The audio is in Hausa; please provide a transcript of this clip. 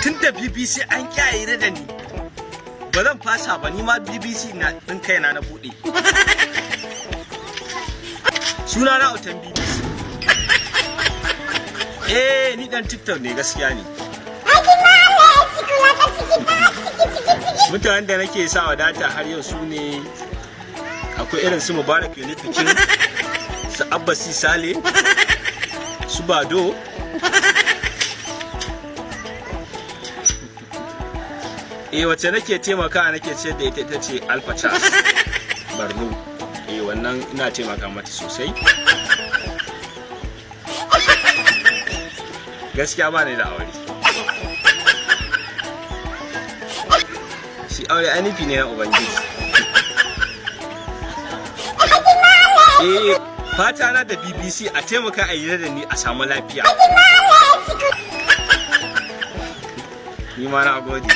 Tun da BBC an kyayere da ni, ba zan fasa ba, ni ma BBC na ɗin kaina na buɗe. Suna na Autan BBC. Ni dan TikTok ne gaskiya ne. Mutanen da nake sa wadata har yau su ne akwai irin su Mubarak Unifikin, su Abbasi Sale, su Bado. Wacce nake taimaka nake ciyar da ita ce Alpha Charles Barno. Wannan ina taimaka mata sosai. Gaskiya ba ni da aure. Shi aure ainihi ne na Ubangiji. Fata na da BBC a taimaka a yi da ni a samu lafiya. Ni ma na gode.